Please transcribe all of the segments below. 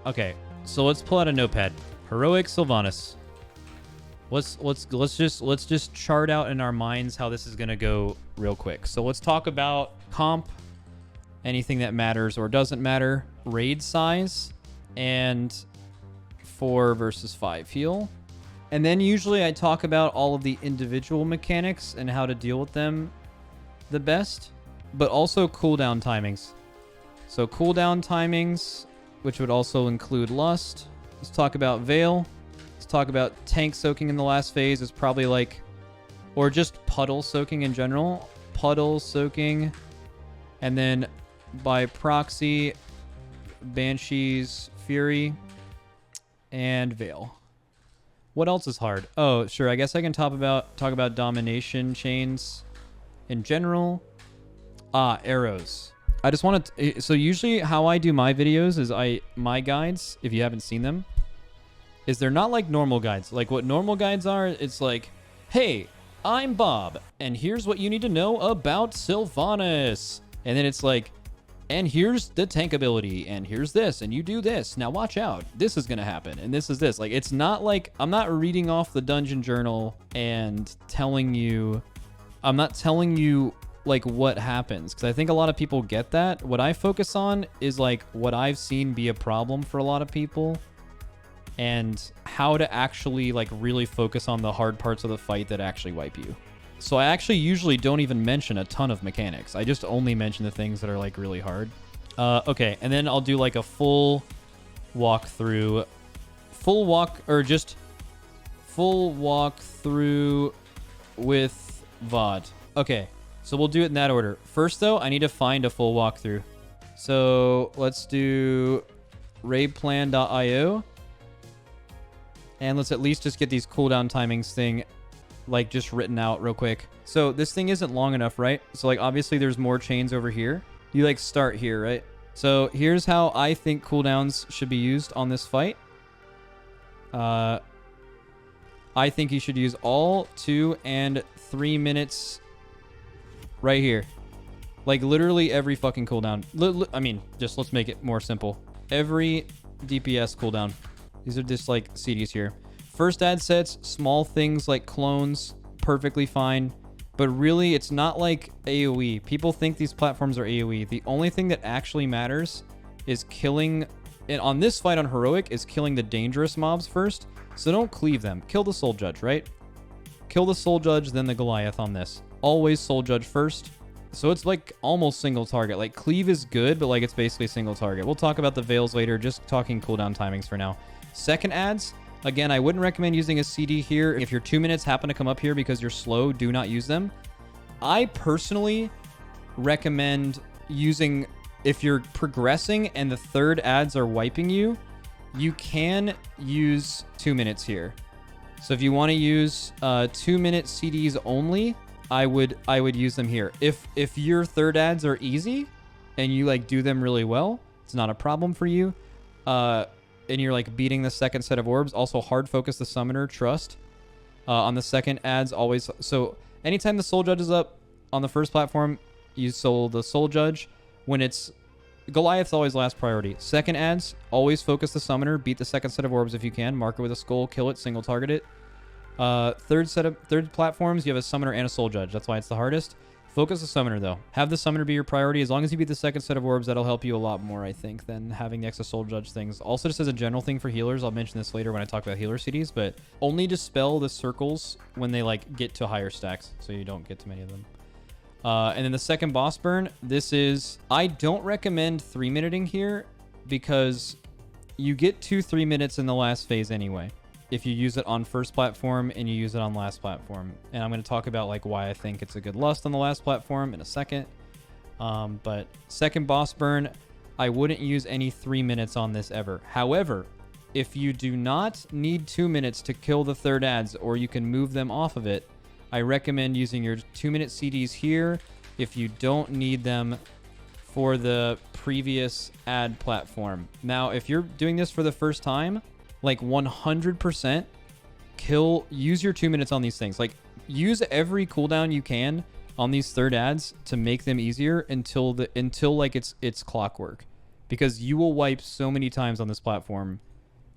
Okay, so let's pull out a notepad. Heroic Sylvanas. Let's just chart out in our minds how this is gonna go real quick. So let's talk about comp, anything that matters or doesn't matter, raid size, and 4 versus 5 heal. And then usually I talk about all of the individual mechanics and how to deal with them the best, but also cooldown timings. So cooldown timings, which would also include Lust. Let's talk about Veil. Let's talk about tank soaking in the last phase is probably like, or just puddle soaking in general. Puddle soaking. And then by proxy, Banshee's Fury and Veil. What else is hard? Oh, sure. I guess I can talk about domination chains in general. Arrows. I just want to... So usually how I do my videos is my guides, if you haven't seen them, is they're not like normal guides. Like what normal guides are, it's like, hey, I'm Bob, and here's what you need to know about Sylvanas. And then it's like, and here's the tank ability, and here's this, and you do this. Now watch out. This is going to happen, and this is this. Like, it's not like... I'm not reading off the dungeon journal and telling you... I'm not telling you like what happens, because I think a lot of people get that. What I focus on is like what I've seen be a problem for a lot of people, and how to actually like really focus on the hard parts of the fight that actually wipe you. So I actually usually don't even mention a ton of mechanics. I just only mention the things that are like really hard. Okay, and then I'll do like a full walkthrough, full walkthrough with VOD. Okay, so we'll do it in that order. First though, I need to find a full walkthrough. So let's do raidplan.io. And let's at least just get these cooldown timings thing like just written out real quick. So this thing isn't long enough, right? So like obviously there's more chains over here. You like start here, right? So here's how I think cooldowns should be used on this fight. I think you should use all 2 and 3 minutes right here. Like literally every fucking cooldown. I mean, just let's make it more simple. Every DPS cooldown. These are just like CDs here. First ad sets, small things like clones, perfectly fine. But really, it's not like AoE. People think these platforms are AoE. The only thing that actually matters is killing... And on this fight on Heroic is killing the dangerous mobs first. So don't cleave them. Kill the Soul Judge, right? Kill the Soul Judge, then the Goliath on this. Always Soul Judge first. So it's like almost single target. Like cleave is good, but like it's basically single target. We'll talk about the Veils later. Just talking cooldown timings for now. Second ads... Again, I wouldn't recommend using a CD here. If your 2 minutes happen to come up here because you're slow, do not use them. I personally recommend using, if you're progressing and the third ads are wiping you, you can use 2 minutes here. So if you want to use 2 minute CDs only, I would use them here. If your third ads are easy and you like do them really well, it's not a problem for you. And you're like beating the second set of orbs. Also hard focus the summoner, trust. On the second ads, always. So anytime the Soul Judge is up on the first platform, use the Soul Judge. When it's Goliath's always last priority. Second ads, always focus the summoner, beat the second set of orbs if you can, mark it with a skull, kill it, single target it. Third platforms, you have a summoner and a Soul Judge. That's why it's the hardest. Focus the summoner, though. Have the summoner be your priority. As long as you beat the second set of orbs, that'll help you a lot more, I think, than having the extra Soul Judge things. Also, just as a general thing for healers, I'll mention this later when I talk about healer CDs, but only dispel the circles when they, like, get to higher stacks, so you don't get to many of them. And then the second boss burn, this is... I don't recommend 3-minuting here, because you get 2-3 minutes in the last phase anyway. If you use it on first platform and you use it on last platform. And I'm going to talk about like why I think it's a good lust on the last platform in a second. But second boss burn, I wouldn't use any 3 minutes on this ever. However, if you do not need 2 minutes to kill the third ads, or you can move them off of it, I recommend using your 2-minute CDs here if you don't need them for the previous ad platform. Now, if you're doing this for the first time, like 100% use your 2 minutes on these things. Like use every cooldown you can on these third ads to make them easier until like it's clockwork. because you will wipe so many times on this platform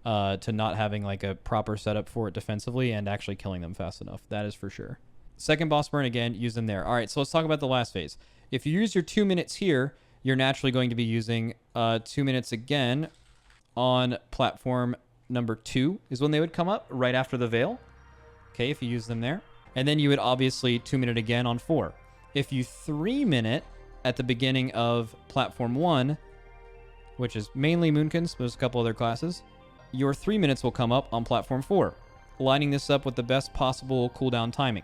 to not having like a proper setup for it defensively and actually killing them fast enough. That is for sure. Second boss burn, again, use them there. All right, so let's talk about the last phase. If you use your 2 minutes here, you're naturally going to be using 2 minutes again on platform number 2 is when they would come up, right after the veil. Okay, if you use them there. And then you would obviously 2 minute again on 4. If you 3 minute at the beginning of platform 1, which is mainly Moonkins, but there's a couple other classes, your 3 minutes will come up on platform 4, lining this up with the best possible cooldown timing.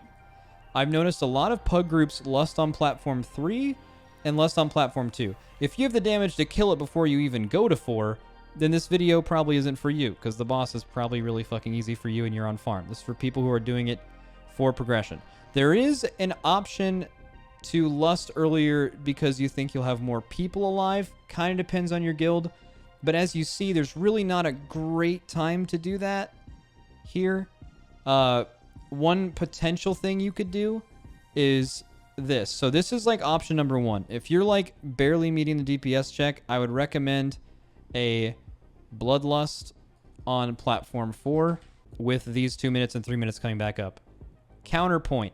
I've noticed a lot of pug groups lust on platform 3 and lust on platform 2. If you have the damage to kill it before you even go to 4, then this video probably isn't for you, because the boss is probably really fucking easy for you and you're on farm. This is for people who are doing it for progression. There is an option to lust earlier because you think you'll have more people alive. Kind of depends on your guild. But as you see, there's really not a great time to do that here. One potential thing you could do is this. So this is like option number 1. If you're like barely meeting the DPS check, I would recommend a Bloodlust on platform 4 with these 2 minutes and 3 minutes coming back up. Counterpoint.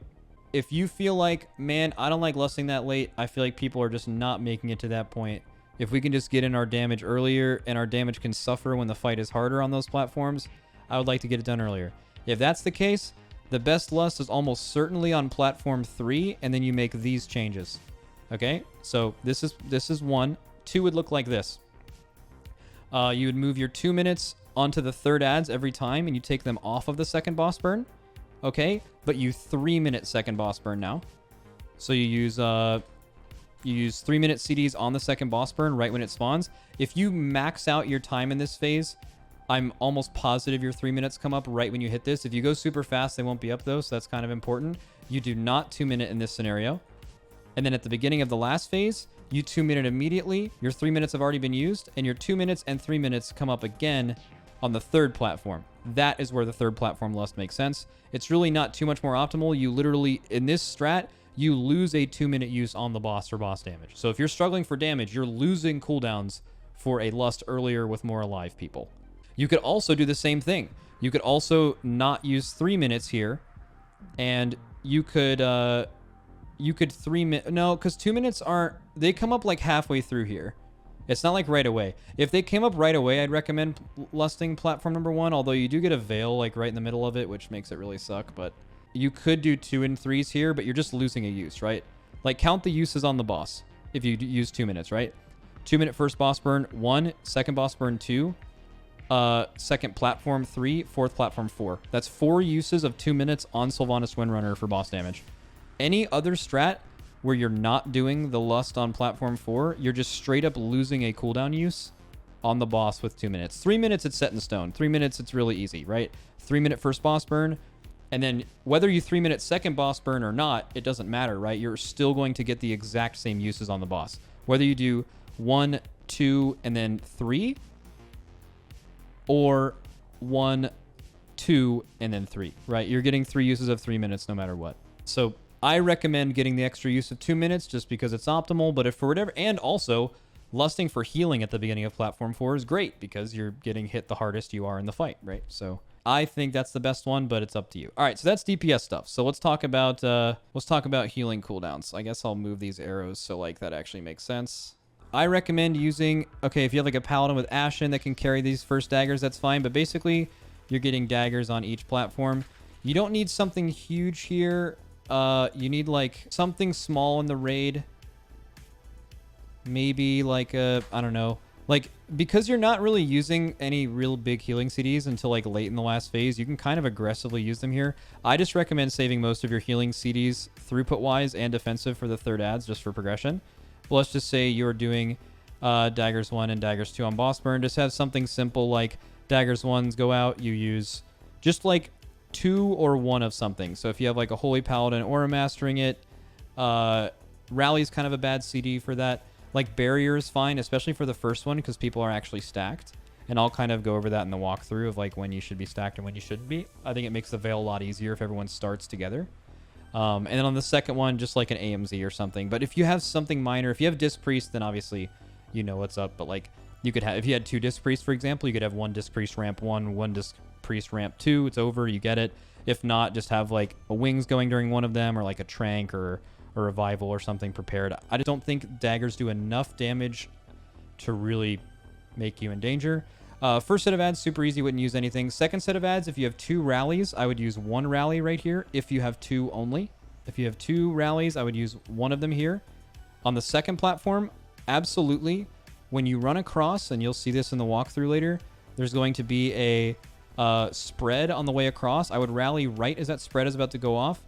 If you feel like, man, I don't like lusting that late, I feel like people are just not making it to that point. If we can just get in our damage earlier and our damage can suffer when the fight is harder on those platforms, I would like to get it done earlier. If that's the case, the best lust is almost certainly on platform 3, and then you make these changes. Okay? So this is 1. 2 would look like this. You would move your 2 minutes onto the third adds every time, and you take them off of the second boss burn. Okay? But you 3 minute second boss burn now. So you use 3 minute CDs on the second boss burn right when it spawns. If you max out your time in this phase, I'm almost positive your 3 minutes come up right when you hit this. If you go super fast, they won't be up though, so that's kind of important. You do not 2 minute in this scenario. And then at the beginning of the last phase, you 2 minute immediately. Your 3 minutes have already been used, and your 2 minutes and 3 minutes come up again on the third platform. That is where the third platform lust makes sense. It's really not too much more optimal. You literally, in this strat, you lose a 2 minute use on the boss for boss damage. So if you're struggling for damage, you're losing cooldowns for a lust earlier with more alive people. You could also do the same thing. You could also not use 3 minutes here, and you could 3 minutes. No, because 2 minutes aren't. They come up like halfway through here. It's not like right away. If they came up right away, I'd recommend lusting platform number 1. Although you do get a veil like right in the middle of it, which makes it really suck. But you could do 2 and 3s here, but you're just losing a use, right? Like count the uses on the boss if you use 2 minutes, right? 2 minute first boss burn 1, second boss burn 2. Second platform 3, fourth platform 4. That's 4 uses of 2 minutes on Sylvanas Windrunner for boss damage. Any other strat where you're not doing the lust on platform 4, you're just straight up losing a cooldown use on the boss with 2 minutes. 3 minutes, it's set in stone. 3 minutes, it's really easy, right? 3 minute first boss burn, and then whether you 3 minute second boss burn or not, it doesn't matter, right? You're still going to get the exact same uses on the boss. Whether you do 1, 2, and then 3, or 1, 2, and then 3, right? You're getting 3 uses of 3 minutes no matter what. So I recommend getting the extra use of 2 minutes just because it's optimal, but if for whatever, and also lusting for healing at the beginning of platform 4 is great because you're getting hit the hardest you are in the fight, right? So I think that's the best one, but it's up to you. All right, so that's DPS stuff. So let's talk about healing cooldowns. I guess I'll move these arrows so like that actually makes sense. I recommend using, okay, if you have like a paladin with Ashen that can carry these first daggers, that's fine. But basically, you're getting daggers on each platform. You don't need something huge here. You need like something small in the raid. Maybe like a, I don't know. Like, because you're not really using any real big healing CDs until like late in the last phase, you can kind of aggressively use them here. I just recommend saving most of your healing CDs throughput-wise and defensive for the third adds just for progression. But let's just say you're doing daggers 1 and daggers 2 on boss burn. Just have something simple like daggers 1s go out. You use just like 2 or 1 of something. So if you have like a Holy Paladin Aura Mastering it, Rally's kind of a bad CD for that. Like Barrier is fine, especially for the first one because people are actually stacked. And I'll kind of go over that in the walkthrough of like when you should be stacked and when you shouldn't be. I think it makes the Veil a lot easier if everyone starts together. And then on the second one, just like an AMZ or something. But if you have something minor, if you have Disc Priest, then obviously you know what's up. But like You could have, if you had 2 Disc Priests, for example, you could have 1 Disc Priest ramp 1, 1 Disc Priest ramp 2. It's over. You get it. If not, just have like a wings going during one of them, or like a trank or a revival or something prepared. I just don't think daggers do enough damage to really make you in danger. First set of ads, super easy, wouldn't use anything. Second set of ads, if you have 2 rallies, I would use 1 rally right here. If you have 2 only. If you have 2 rallies, I would use 1 of them here. On the second platform, absolutely, when you run across, and you'll see this in the walkthrough later, there's going to be a spread on the way across. I would rally right as that spread is about to go off,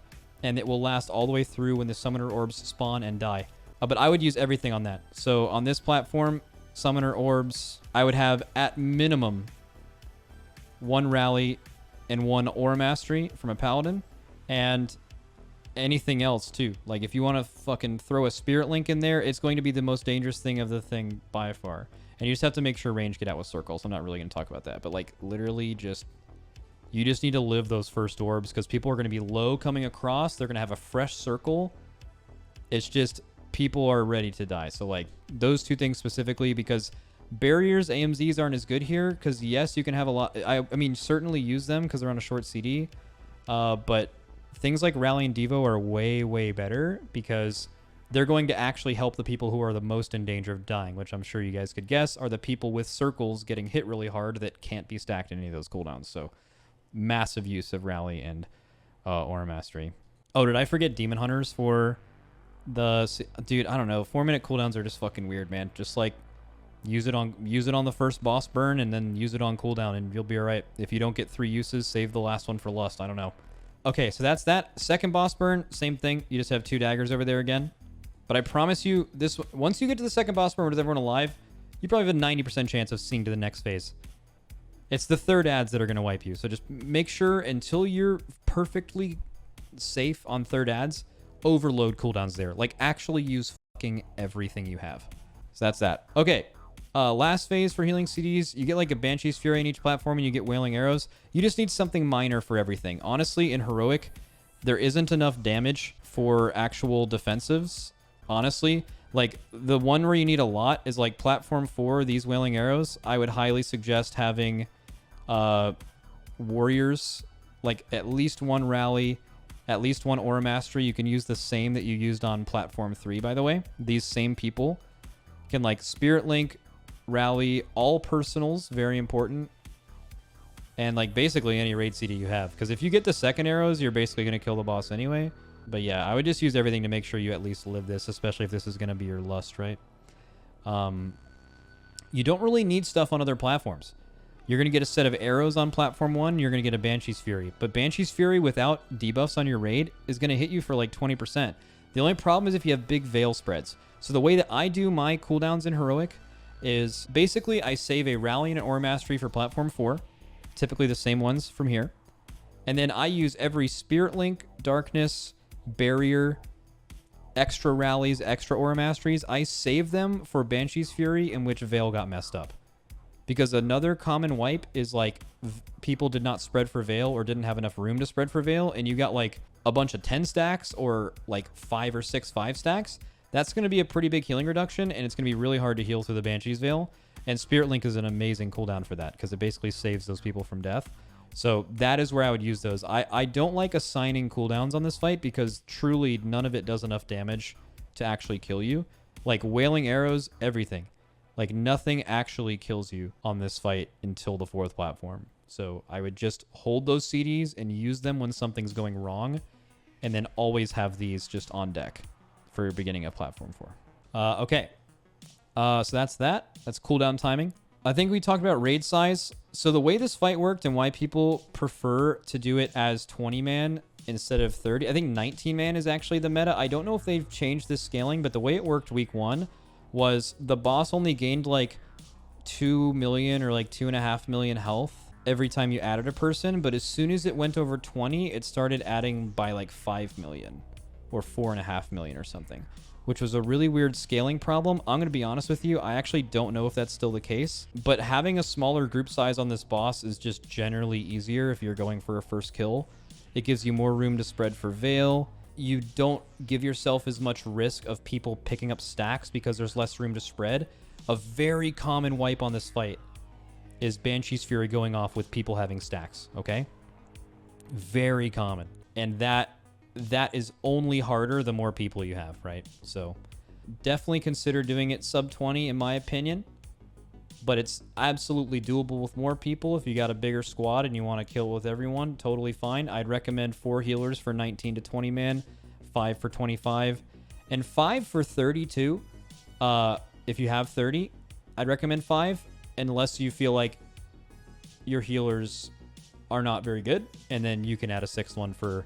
and it will last all the way through when the summoner orbs spawn and die. But I would use everything on that. So on this platform, summoner orbs, I would have at minimum 1 rally and 1 aura mastery from a paladin, and anything else too. Like if you want to fucking throw a spirit link in there, it's going to be the most dangerous thing of the thing by far. And you just have to make sure range get out with circles. I'm not really going to talk about that, but like literally just, you just need to live those first orbs, because people are going to be low coming across. They're going to have a fresh circle. It's just, people are ready to die. So like those 2 things specifically, because barriers, AMZs aren't as good here, because yes, you can have a lot. I mean, certainly use them because they're on a short CD. But things like Rally and Devo are way, way better, because they're going to actually help the people who are the most in danger of dying, which I'm sure you guys could guess are the people with circles getting hit really hard that can't be stacked in any of those cooldowns. So massive use of Rally and Aura Mastery. Oh, did I forget Demon Hunters for the... Dude, I don't know. 4-minute cooldowns are just fucking weird, man. Just like use it on the first boss burn, and then use it on cooldown, and you'll be all right. If you don't get 3 uses, save the last one for Lust. I don't know. Okay, so that's that. Second boss burn, same thing. You just have 2 daggers over there again. But I promise you, this, once you get to the second boss burn with everyone alive, you probably have a 90% chance of seeing to the next phase. It's the third ads that are going to wipe you. So just make sure, until you're perfectly safe on third ads, overload cooldowns there. Like, actually use fucking everything you have. So that's that. Okay. Last phase for healing CDs, you get like a Banshee's Fury in each platform, and you get Wailing Arrows. You just need something minor for everything. Honestly, in Heroic, there isn't enough damage for actual defensives. Honestly, like the one where you need a lot is like platform 4, these Wailing Arrows. I would highly suggest having warriors, like at least 1 rally, at least 1 aura mastery. You can use the same that you used on platform 3, by the way. These same people can like spirit link, rally, all personals, very important, and like basically any raid CD you have, because if you get the second arrows, you're basically going to kill the boss anyway. But yeah, I would just use everything to make sure you at least live this, especially if this is going to be your Lust, right? You don't really need stuff on other platforms. You're going to get a set of arrows on platform 1. You're going to get a Banshee's Fury. But Banshee's Fury without debuffs on your raid is going to hit you for like 20%. The only problem is if you have big veil spreads. So the way that I do my cooldowns in Heroic is basically I save a Rally and an Aura Mastery for platform 4. Typically the same ones from here. And then I use every Spirit Link, Darkness, Barrier, extra rallies, extra Aura Masteries. I save them for Banshee's Fury, in which Veil got messed up. Because another common wipe is like people did not spread for Veil, or didn't have enough room to spread for Veil, and you got like a bunch of 10 stacks or like 5 or 6 5 stacks. That's going to be a pretty big healing reduction, and it's going to be really hard to heal through the Banshee's Veil. And Spirit Link is an amazing cooldown for that, because it basically saves those people from death. So that is where I would use those. I don't like assigning cooldowns on this fight, because truly none of it does enough damage to actually kill you. Like Wailing Arrows, everything. Like nothing actually kills you on this fight until the 4th platform. So I would just hold those CDs and use them when something's going wrong, and then always have these just on deck for your beginning of platform 4. Okay. So that's that. That's cooldown timing. I think we talked about raid size. So the way this fight worked and why people prefer to do it as 20-man instead of 30, I think 19-man is actually the meta. I don't know if they've changed this scaling, but the way it worked week 1 was the boss only gained like 2 million or like 2.5 million health every time you added a person. But as soon as it went over 20, it started adding by like 5 million or 4.5 million or something, which was a really weird scaling problem. I'm going to be honest with you, I actually don't know if that's still the case, but having a smaller group size on this boss is just generally easier if you're going for a first kill. It gives you more room to spread for Veil. You don't give yourself as much risk of people picking up stacks because there's less room to spread. A very common wipe on this fight is Banshee's Fury going off with people having stacks, okay? Very common. And that is only harder the more people you have, right? So definitely consider doing it sub 20 in my opinion. But it's absolutely doable with more people. If you got a bigger squad and you want to kill with everyone, totally fine. I'd recommend 4 healers for 19 to 20 man, 5 for 25, and 5 for 32. If you have 30, I'd recommend 5, unless you feel like your healers are not very good, and then you can add a 6th one for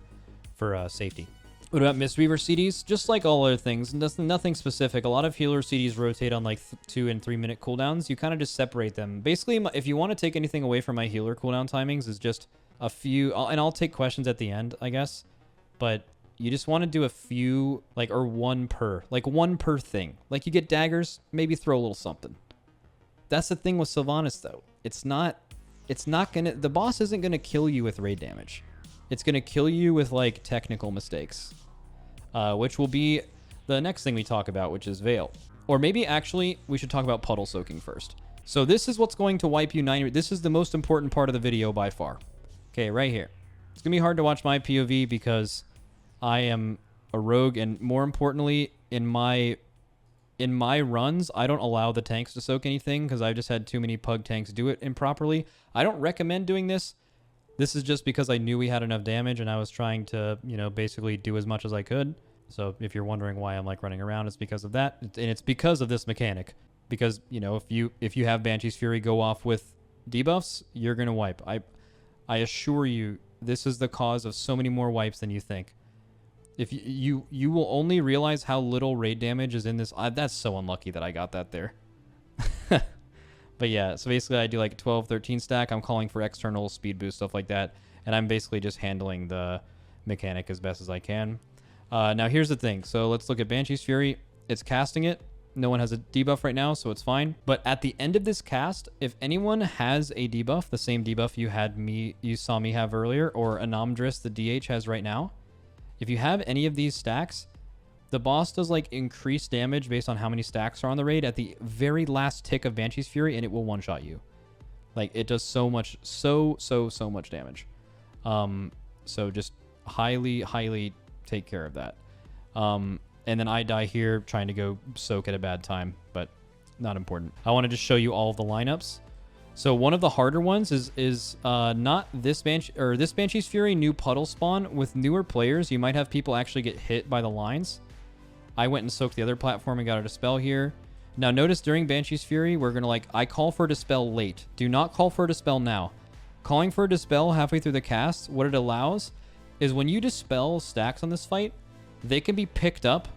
safety. What about Mistweaver CDs? Just like all other things, nothing specific. A lot of healer CDs rotate on like 2 and 3 minute cooldowns. You kind of just separate them. Basically, if you want to take anything away from my healer cooldown timings, is just a few, and I'll take questions at the end, I guess. But you just want to do a few, like, or one per thing. Like, you get daggers, maybe throw a little something. That's the thing with Sylvanas, though. It's not gonna, the boss isn't gonna kill you with raid damage. It's gonna kill you with like technical mistakes. Which will be the next thing we talk about, which is Veil. Or maybe actually we should talk about Puddle Soaking first. So this is what's going to wipe you 90. This is the most important part of the video by far. Okay, right here. It's going to be hard to watch my POV because I am a rogue, and more importantly, in my runs, I don't allow the tanks to soak anything because I've just had too many pug tanks do it improperly. I don't recommend doing this. This is just because I knew we had enough damage and I was trying to, you know, basically do as much as I could. So if you're wondering why I'm like running around, it's because of that. And it's because of this mechanic. Because, you know, if you have Banshee's Fury go off with debuffs, you're going to wipe. I assure you, this is the cause of so many more wipes than you think. If you will only realize how little raid damage is in this. That's so unlucky that I got that there. But yeah, so basically I do like 12, 13 stack. I'm calling for external speed boost, stuff like that. And I'm basically just handling the mechanic as best as I can. Now here's the thing. So let's look at Banshee's Fury. It's casting it. No one has a debuff right now, so it's fine. But at the end of this cast, if anyone has a debuff, the same debuff you saw me have earlier, or Anamdris, the DH, has right now, if you have any of these stacks, the boss does like increased damage based on how many stacks are on the raid at the very last tick of Banshee's Fury, and it will one-shot you. Like, it does so much, so much damage. So just highly take care of that. And then I die here trying to go soak at a bad time, but not important. I want to just show you all of the lineups. So one of the harder ones is not this Banshee's Fury new puddle spawn. With newer players, you might have people actually get hit by the lines. I went and soaked the other platform and got a dispel here. Now notice during Banshee's Fury, we're gonna I call for a dispel late. Do not call for a dispel now. Calling for a dispel halfway through the cast, what it allows is when you dispel stacks on this fight, they can be picked up,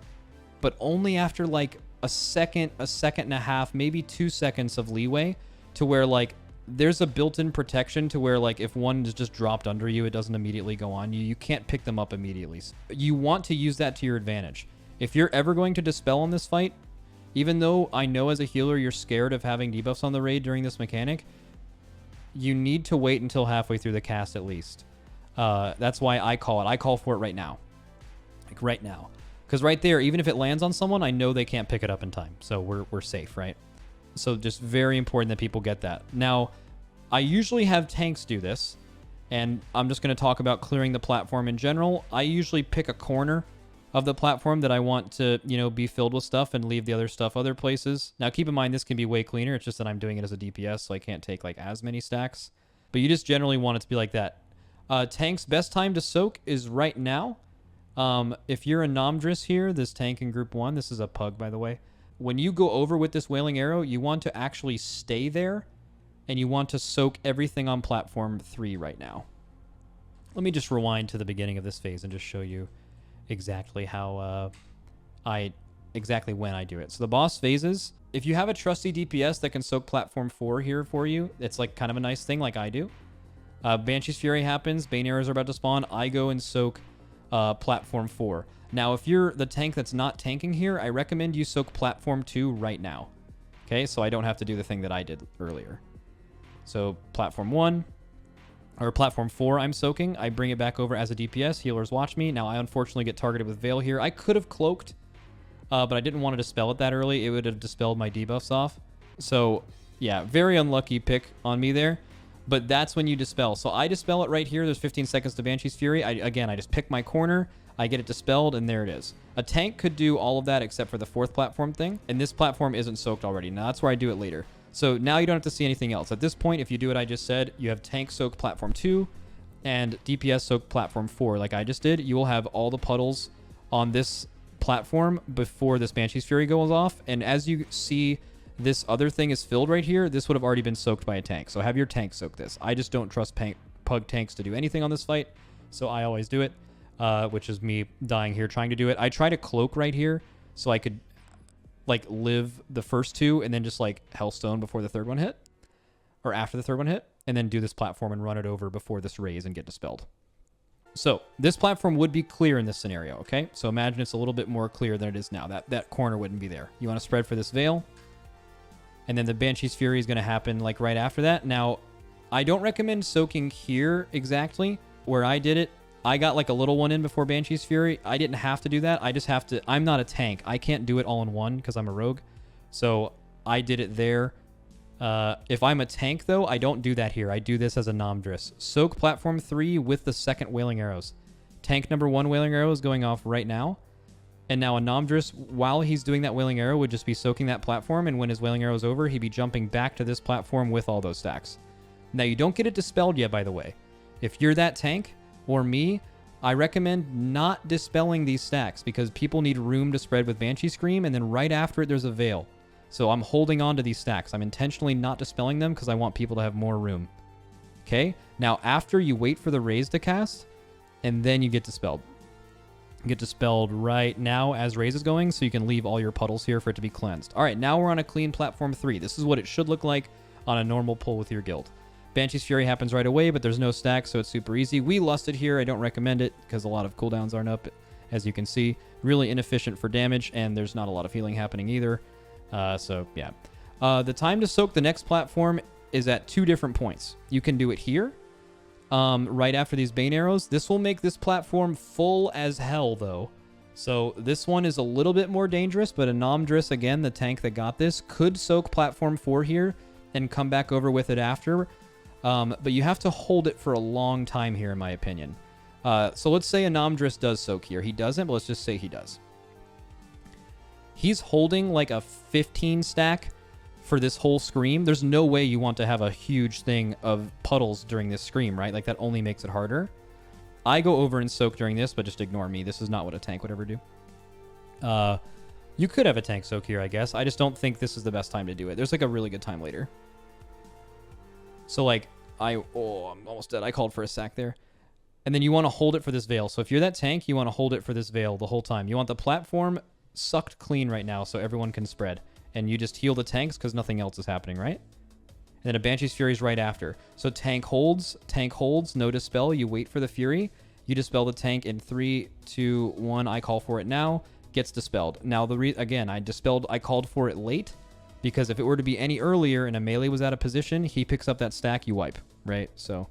but only after like a second and a half, maybe 2 seconds of leeway, to where like there's a built-in protection to where like if one is just dropped under you, it doesn't immediately go on you. You can't pick them up immediately. You want to use that to your advantage. If you're ever going to dispel on this fight, even though I know as a healer you're scared of having debuffs on the raid during this mechanic, you need to wait until halfway through the cast at least. That's why I call it. I call for it right now. Like right now. Because right there, even if it lands on someone, I know they can't pick it up in time. So we're safe, right? So just very important that people get that. Now, I usually have tanks do this, and I'm just going to talk about clearing the platform in general. I usually pick a corner of the platform that I want to, you know, be filled with stuff and leave the other stuff other places. Now, keep in mind, this can be way cleaner. It's just that I'm doing it as a DPS, so I can't take like as many stacks. But you just generally want it to be like that. Tank's best time to soak is right now. If you're a Namdris here, this tank in group 1, this is a pug, by the way. When you go over with this Wailing Arrow, you want to actually stay there, and you want to soak everything on platform 3 right now. Let me just rewind to the beginning of this phase and just show you exactly how exactly when I do it. So the boss phases, if you have a trusty DPS that can soak platform 4 here for you, it's like kind of a nice thing like I do. Banshee's Fury happens, Bane Arrows are about to spawn, I go and soak platform 4. Now, if you're the tank that's not tanking here, I recommend you soak platform 2 right now. Okay, so I don't have to do the thing that I did earlier. So platform 1, or platform 4 I'm soaking. I bring it back over as a DPS. Healers watch me. Now, I unfortunately get targeted with Veil here. I could have cloaked, but I didn't want to dispel it that early. It would have dispelled my debuffs off. So yeah, very unlucky pick on me there. But that's when you dispel. So I dispel it right here. There's 15 seconds to Banshee's Fury. Again, I just pick my corner. I get it dispelled, and there it is. A tank could do all of that except for the 4th platform thing. And this platform isn't soaked already. Now, that's where I do it later. So now you don't have to see anything else. At this point, if you do what I just said, you have tank soak platform 2 and DPS soak platform 4 like I just did. You will have all the puddles on this platform before this Banshee's Fury goes off. And as you see... this other thing is filled right here. This would have already been soaked by a tank. So have your tank soak this. I just don't trust pug tanks to do anything on this fight. So I always do it, which is me dying here trying to do it. I try to cloak right here so I could like live the first 2 and then just like Hellstone before the 3rd one hit or after the 3rd one hit and then do this platform and run it over before this raise and get dispelled. So this platform would be clear in this scenario. Okay. So imagine it's a little bit more clear than it is now. That corner wouldn't be there. You want to spread for this veil. And then the Banshee's Fury is going to happen like right after that. Now, I don't recommend soaking here exactly. Where I did it, I got like a little one in before Banshee's Fury. I didn't have to do that. I just have to... I'm not a tank. I can't do it all in one because I'm a rogue. So I did it there. If I'm a tank, though, I don't do that here. I do this as a Nomdris. Soak platform 3 with the 2nd Wailing Arrows. Tank number 1 Wailing Arrow is going off right now. And now a Nomdris, while he's doing that Wailing Arrow, would just be soaking that platform, and when his Wailing Arrow is over, he'd be jumping back to this platform with all those stacks. Now, you don't get it dispelled yet, by the way. If you're that tank, or me, I recommend not dispelling these stacks, because people need room to spread with Banshee Scream, and then right after it, there's a Veil. So I'm holding on to these stacks. I'm intentionally not dispelling them, because I want people to have more room. Okay? Now, after you wait for the raise to cast, and then you get dispelled. Get dispelled right now as raise is going, so you can leave all your puddles here for it to be cleansed. All right, now we're on a clean platform 3. This is what it should look like on a normal pull with your guild. Banshee's Fury happens right away, but there's no stack, so it's super easy. We lusted here. I don't recommend it because a lot of cooldowns aren't up, as you can see. Really inefficient for damage, and there's not a lot of healing happening either. So, yeah. The time to soak the next platform is at 2 different points. You can do it here. Right after these Bane Arrows. This will make this platform full as hell, though. So this one is a little bit more dangerous, but a Nomdris, again, the tank that got this, could soak platform 4 here and come back over with it after. But you have to hold it for a long time here, in my opinion. So let's say a Nomdris does soak here. He doesn't, but let's just say he does. He's holding like a 15 stack for this whole scream. There's no way you want to have a huge thing of puddles during this scream, right? Like that only makes it harder. I go over and soak during this, but just ignore me. This is not what a tank would ever do. You could have a tank soak here, I guess. I just don't think this is the best time to do it. There's like a really good time later. So like, I'm almost dead. I called for a sack there. And then you want to hold it for this veil. So if you're that tank, you want to hold it for this veil the whole time. You want the platform sucked clean right now so everyone can spread. And you just heal the tanks because nothing else is happening, right? And then a Banshee's Fury is right after. So tank holds, no dispel. You wait for the Fury. You dispel the tank in 3, 2, 1. I call for it now. Gets dispelled. Now, again, I called for it late because if it were to be any earlier and a melee was out of position, he picks up that stack, you wipe, right? So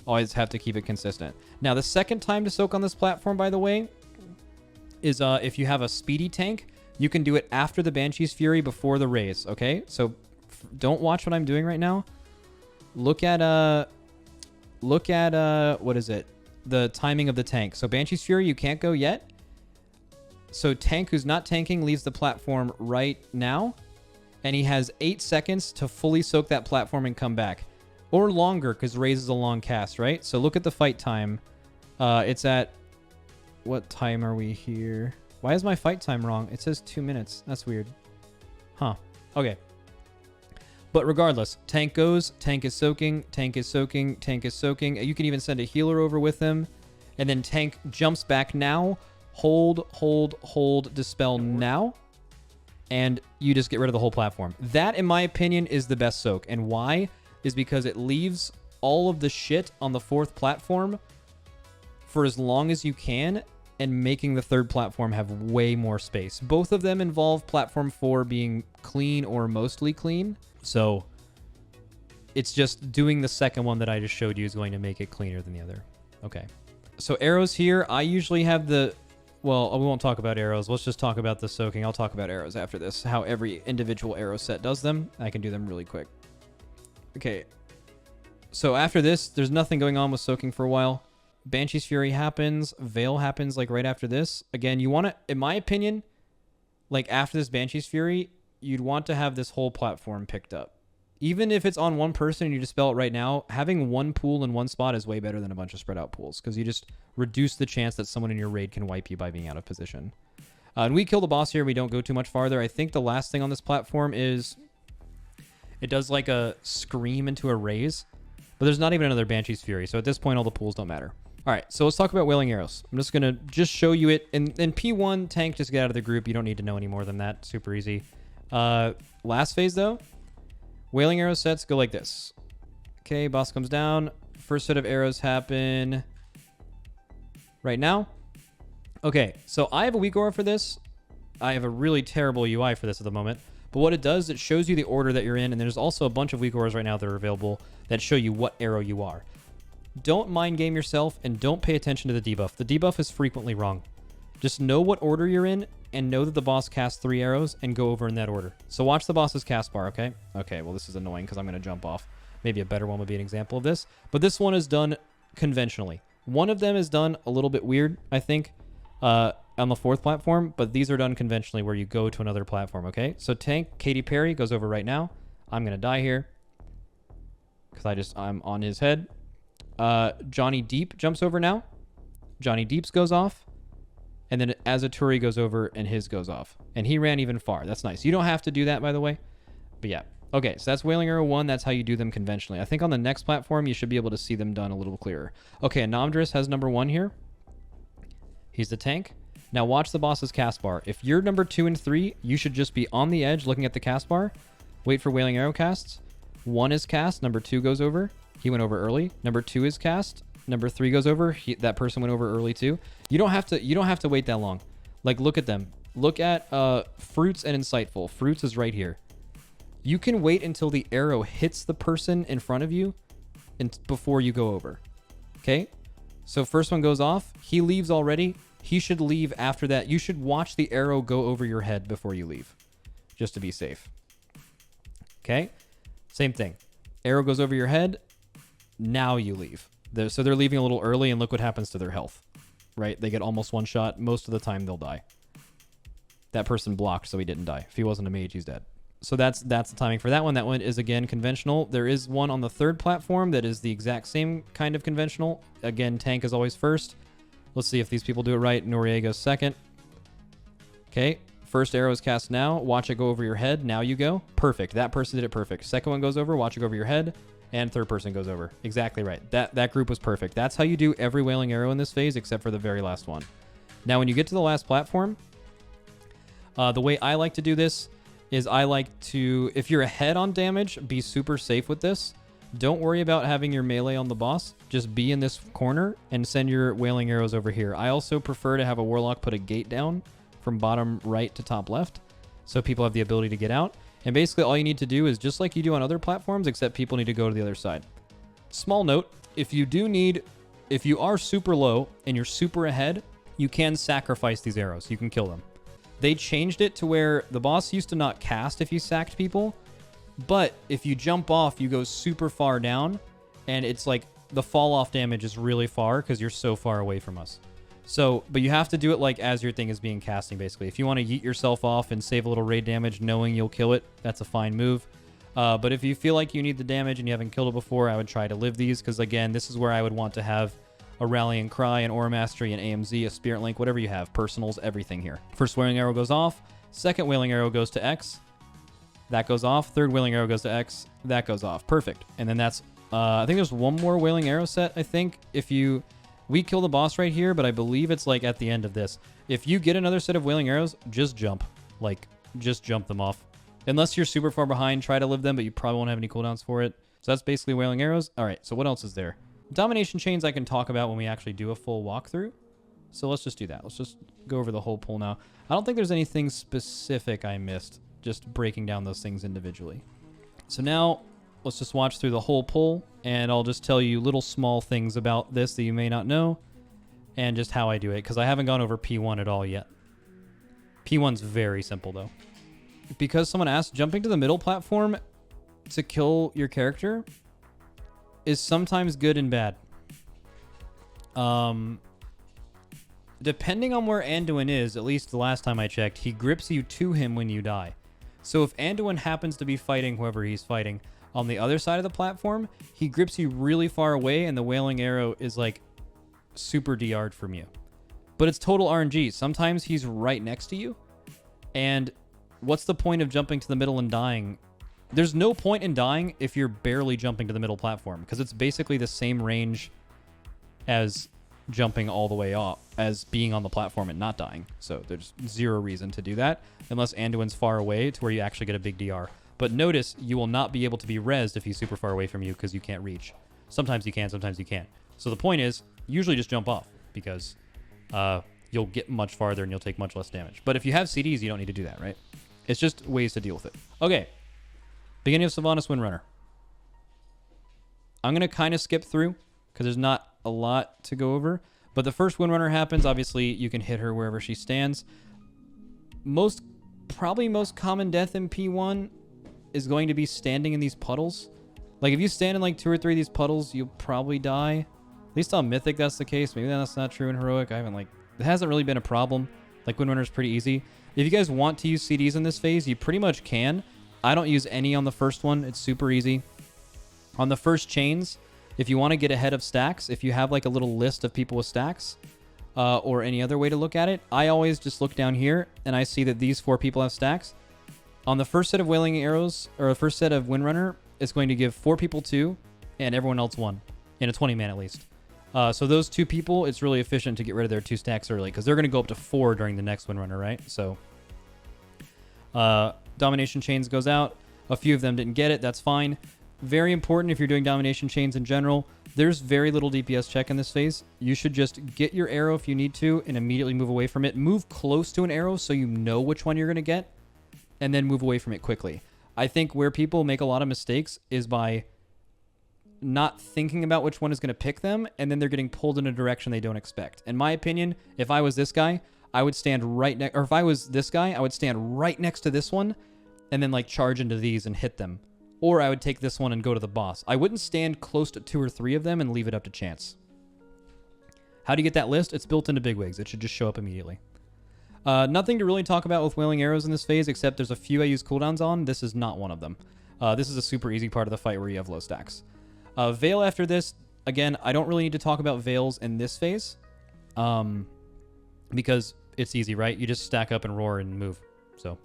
always have to keep it consistent. Now, the second time to soak on this platform, by the way, is if you have a speedy tank, you can do it after the Banshee's Fury before the raise, okay? So don't watch what I'm doing right now. Look at what is it? The timing of the tank. So Banshee's Fury, you can't go yet. So tank who's not tanking leaves the platform right now. And he has 8 seconds to fully soak that platform and come back. Or longer, because raise is a long cast, right? So look at the fight time. It's at... What time are we here? Why is my fight time wrong? It says 2 minutes. That's weird. Huh. Okay. But regardless, tank goes, tank is soaking, tank is soaking, tank is soaking. You can even send a healer over with him. And then tank jumps back now. Hold, dispel now. And you just get rid of the whole platform. That, in my opinion, is the best soak. And why? Is because it leaves all of the shit on the 4th platform for as long as you can, and making the 3rd platform have way more space. Both of them involve platform 4 being clean or mostly clean. So it's just doing the second one that I just showed you is going to make it cleaner than the other. Okay. So arrows here, I usually have the Well, we won't talk about arrows. Let's just talk about the soaking. I'll talk about arrows after this. How every individual arrow set does them. I can do them really quick. Okay. So after this, there's nothing going on with soaking for a while. Banshee's Fury happens. Veil happens like right after this. Again, you want to, in my opinion, like after this Banshee's Fury, you'd want to have this whole platform picked up. Even if it's on one person and you dispel it right now, having one pool in one spot is way better than a bunch of spread out pools because you just reduce the chance that someone in your raid can wipe you by being out of position. And we kill the boss here. We don't go too much farther. I think the last thing on this platform is it does like a scream into a raise, but there's not even another Banshee's Fury. So at this point, all the pools don't matter. All right, so let's talk about Wailing Arrows. I'm just going to just show you it. In P1, tank, just get out of the group. You don't need to know any more than that. Super easy. Last phase, though, Wailing Arrow sets go like this. Okay, boss comes down. First set of arrows happen right now. Okay, so I have a weak aura for this. I have a really terrible UI for this at the moment. But what it does, it shows you the order that you're in, and there's also a bunch of weak auras right now that are available that show you what arrow you are. Don't mind game yourself, and don't pay attention to the debuff. The debuff is frequently wrong. Just know what order you're in, and know that the boss casts 3 arrows, and go over in that order. So watch the boss's cast bar, okay? Okay, well, this is annoying because I'm going to jump off. Maybe a better one would be an example of this. But this one is done conventionally. One of them is done a little bit weird, I think, on the 4th platform, but these are done conventionally where you go to another platform, okay? So tank, Katy Perry goes over right now. I'm going to die here because I'm on his head. Johnny Deep jumps over now. Johnny Deeps goes off. And then Azaturi goes over and his goes off. And he ran even far. That's nice. You don't have to do that, by the way. But yeah. Okay, so that's Wailing Arrow 1. That's how you do them conventionally. I think on the next platform, you should be able to see them done a little clearer. Okay, Anamdris has number 1 here. He's the tank. Now watch the boss's cast bar. If you're number 2 and 3, you should just be on the edge looking at the cast bar. Wait for Wailing Arrow casts. 1 is cast. Number 2 goes over. He went over early. Number 2 is cast. Number 3 goes over. That person went over early too. You don't have to wait that long. Like, look at them. Look at Fruits and Insightful. Fruits is right here. You can wait until the arrow hits the person in front of you and before you go over. Okay? So first one goes off. He leaves already. He should leave after that. You should watch the arrow go over your head before you leave, just to be safe. Okay? Same thing. Arrow goes over your head. Now you leave. So they're leaving a little early, and look what happens to their health, right? They get almost one shot. Most of the time, they'll die. That person blocked, so he didn't die. If he wasn't a mage, he's dead. So that's the timing for that one. That one is, again, conventional. There is one on the 3rd platform that is the exact same kind of conventional. Again, tank is always first. Let's see if these people do it right. Noriega's second. Okay, first arrow is cast now. Watch it go over your head. Now you go. Perfect. That person did it perfect. Second one goes over. Watch it go over your head. And third person goes over. Exactly right. That group was perfect. That's how you do every Wailing Arrow in this phase, except for the very last one. Now, when you get to the last platform, the way I like to do this is I like to, if you're ahead on damage, be super safe with this. Don't worry about having your melee on the boss. Just be in this corner and send your Wailing Arrows over here. I also prefer to have a Warlock put a gate down from bottom right to top left, so people have the ability to get out. And basically all you need to do is just like you do on other platforms, except people need to go to the other side. Small note, if you are super low and you're super ahead, you can sacrifice these arrows. You can kill them. They changed it to where the boss used to not cast if you sacked people, but if you jump off, you go super far down, and it's like the fall off damage is really far because you're so far away from us. So, but you have to do it like as your thing is being casting, basically. If you want to yeet yourself off and save a little raid damage knowing you'll kill it, that's a fine move. But if you feel like you need the damage and you haven't killed it before, I would try to live these, because again, this is where I would want to have a Rallying Cry, an Aura Mastery, an AMZ, a Spirit Link, whatever you have. Personals, everything here. First Wailing Arrow goes off. Second Wailing Arrow goes to X. That goes off. Third Wailing Arrow goes to X. That goes off. Perfect. And then that's, I think there's one more Wailing Arrow set, I think. We kill the boss right here, but I believe it's like at the end of this. If you get another set of Wailing Arrows, just jump. Like, just jump them off. Unless you're super far behind, try to live them, but you probably won't have any cooldowns for it. So that's basically Wailing Arrows. All right, so what else is there? Domination Chains I can talk about when we actually do a full walkthrough. So let's just do that. Let's just go over the whole pool now. I don't think there's anything specific I missed, just breaking down those things individually. So now let's just watch through the whole pool, and I'll just tell you little small things about this that you may not know. and just how I do it, because I haven't gone over P1 at all yet. P1's very simple, though. Because someone asked, jumping to the middle platform to kill your character is sometimes good and bad. Depending on where Anduin is, at least the last time I checked, he grips you to him when you die. So if Anduin happens to be fighting whoever he's fighting on the other side of the platform, he grips you really far away, and the Wailing Arrow is like super DR'd from you. But it's total RNG. Sometimes he's right next to you, and what's the point of jumping to the middle and dying? There's no point in dying if you're barely jumping to the middle platform, because it's basically the same range as jumping all the way off, as being on the platform and not dying. So there's zero reason to do that unless Anduin's far away to where you actually get a big DR. But notice you will not be able to be rezzed if he's super far away from you because you can't reach. Sometimes you can, sometimes you can't. So the point is, usually just jump off because you'll get much farther and you'll take much less damage. But if you have CDs, you don't need to do that, right? It's just ways to deal with it. Okay. Beginning of Sylvanas Windrunner. I'm going to kind of skip through because there's not a lot to go over. But the first Windrunner happens. Obviously, you can hit her wherever she stands. Probably most common death in P1 is going to be standing in these puddles. Like, if you stand in like 2 or 3 of these puddles, you'll probably die. At least on Mythic, that's the case. Maybe that's not true in Heroic. It hasn't really been a problem. Like, Windrunner's pretty easy. If you guys want to use CDs in this phase, you pretty much can. I don't use any on the first one. It's super easy. On the first chains, if you want to get ahead of stacks, if you have like a little list of people with stacks, or any other way to look at it, I always just look down here and I see that these 4 people have stacks. On the first set of Wailing Arrows, or the first set of Windrunner, it's going to give 4 people 2 and everyone else 1 in a 20-man at least. So those 2 people, it's really efficient to get rid of their 2 stacks early because they're going to go up to 4 during the next Windrunner, right? So Domination Chains goes out. A few of them didn't get it. That's fine. Very important if you're doing Domination Chains in general. There's very little DPS check in this phase. You should just get your arrow if you need to and immediately move away from it. Move close to an arrow so you know which one you're going to get, and then move away from it quickly. I think where people make a lot of mistakes is by not thinking about which one is going to pick them, and then they're getting pulled in a direction they don't expect. In my opinion, if I was this guy, I would stand right next, or if I was this guy, I would stand right next to this one, and then like charge into these and hit them. Or I would take this one and go to the boss. I wouldn't stand close to 2 or 3 of them and leave it up to chance. How do you get that list? It's built into Bigwigs. It should just show up immediately. Nothing to really talk about with Wailing Arrows in this phase, except there's a few I use cooldowns on. This is not one of them. This is a super easy part of the fight where you have low stacks. Veil after this, again, I don't really need to talk about Veils in this phase. Because it's easy, right? You just stack up and roar and move. So,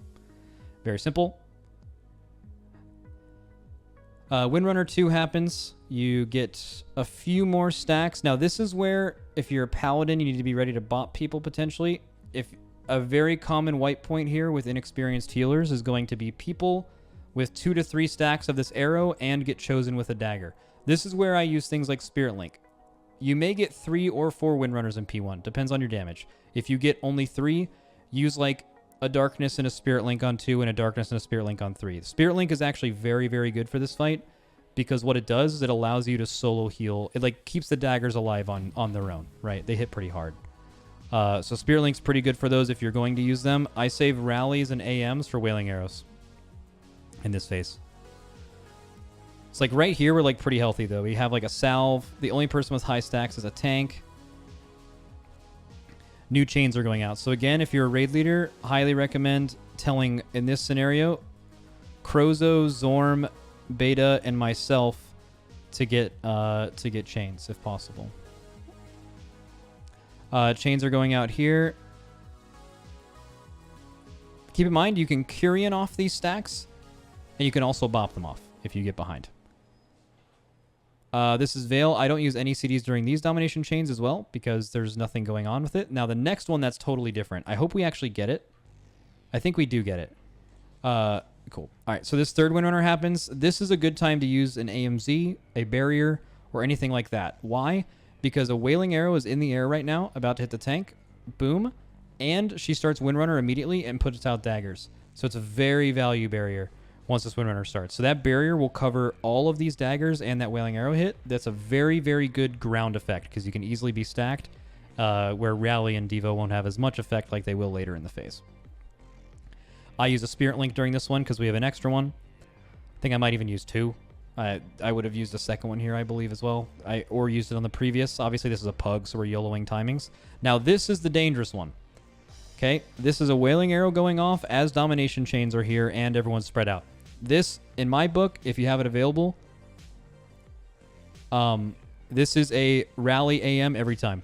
very simple. Windrunner 2 happens. You get a few more stacks. Now, this is where, if you're a paladin, you need to be ready to bop people potentially. If a very common white point here with inexperienced healers is going to be people with 2 to 3 stacks of this arrow and get chosen with a dagger. This is where I use things like Spirit Link. You may get 3 or 4 Windrunners in P1. Depends on your damage. If you get only 3, use like a Darkness and a Spirit Link on 2 and a Darkness and a Spirit Link on 3. The Spirit Link is actually very, very good for this fight because what it does is it allows you to solo heal. It like keeps the daggers alive on their own, right? They hit pretty hard. So Spirit Link's pretty good for those if you're going to use them. I save rallies and AMs for Wailing Arrows in this phase. It's like right here we're like pretty healthy though. We have like a salve. The only person with high stacks is a tank. New chains are going out. So again, if you're a raid leader, highly recommend telling, in this scenario, Krozo, Zorm, Beta, and myself to get chains if possible. Chains are going out here. Keep in mind, you can Curian off these stacks, and you can also bop them off if you get behind. This is Veil. I don't use any CDs during these Domination Chains as well because there's nothing going on with it. Now, the next one, that's totally different. I hope we actually get it. I think we do get it. Cool. All right, so this third Windrunner happens. This is a good time to use an AMZ, a barrier, or anything like that. Why? Because a Wailing Arrow is in the air right now, about to hit the tank. Boom. And she starts Windrunner immediately and puts out daggers. So it's a very value barrier once this Windrunner starts. So that barrier will cover all of these daggers and that Wailing Arrow hit. That's a very, very good ground effect because you can easily be stacked where Rally and Devo won't have as much effect like they will later in the phase. I use a Spirit Link during this one because we have an extra one. I think I might even use 2. I would have used a second one here, I believe, as well. Or used it on the previous. Obviously, this is a Pug, so we're YOLOing timings. Now, this is the dangerous one. Okay? This is a Wailing Arrow going off as Domination Chains are here and everyone's spread out. This, in my book, if you have it available, this is a Rally AM every time.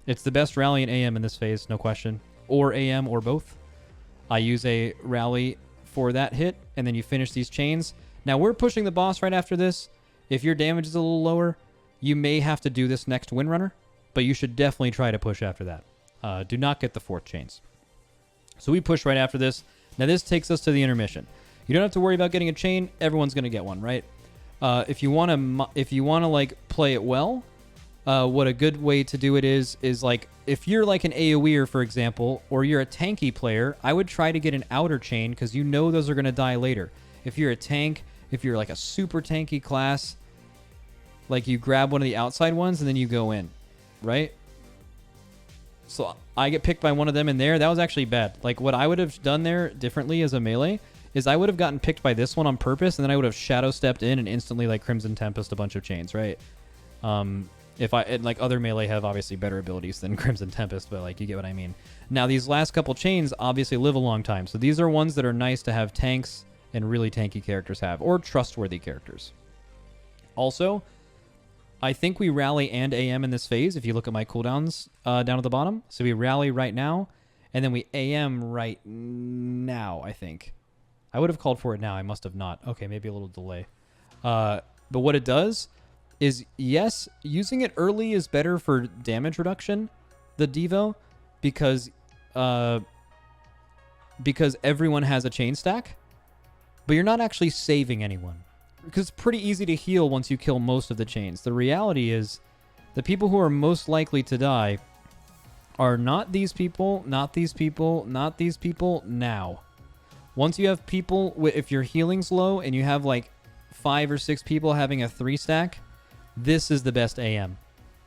It's the best Rally in AM in this phase, no question. Or AM or both. I use a Rally for that hit, and then you finish these chains. Now, we're pushing the boss right after this. If your damage is a little lower, you may have to do this next Windrunner, but you should definitely try to push after that. Do not get the 4th chains. So we push right after this. Now, this takes us to the intermission. You don't have to worry about getting a chain. Everyone's going to get one, right? If you want to like play it well, what a good way to do it is like if you're like an AoEer, for example, or you're a tanky player, I would try to get an outer chain because you know those are going to die later. If you're a tank, if you're like a super tanky class, like you grab one of the outside ones and then you go in, right? So I get picked by one of them in there. That was actually bad. Like what I would have done there differently as a melee is I would have gotten picked by this one on purpose, and then I would have shadow stepped in and instantly like Crimson Tempest a bunch of chains, right? Like other melee have obviously better abilities than Crimson Tempest, but like you get what I mean. Now these last couple chains obviously live a long time, so these are ones that are nice to have tanks and really tanky characters have, or trustworthy characters. Also, I think we Rally and AM in this phase, if you look at my cooldowns down at the bottom. So we Rally right now, and then we AM right now, I think. I would have called for it now. I must have not. Okay, maybe a little delay. But what it does is, yes, using it early is better for damage reduction, the Devo, because everyone has a chain stack, but you're not actually saving anyone. Because it's pretty easy to heal once you kill most of the chains. The reality is the people who are most likely to die are not these people, not these people, not these people, now. Once you have people, if your healing's low and you have like 5 or 6 people having a 3 stack, this is the best AM